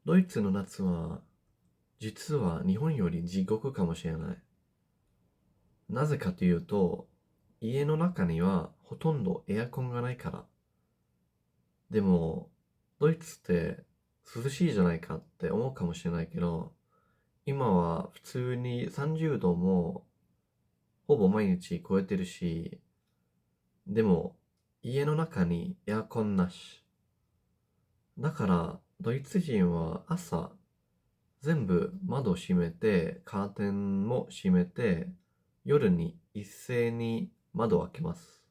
ドイツの夏は実は日本より地獄かもしれない。なぜかというと、家の中にはほとんどエアコンがないから。でも、ドイツって涼しいじゃないかって思うかもしれないけど、今は普通に30度もほぼ毎日超えてるし、でも家の中にエアコンなし。だからドイツ人は朝全部窓を閉めて、カーテンも閉めて、夜に一斉に窓を開けます。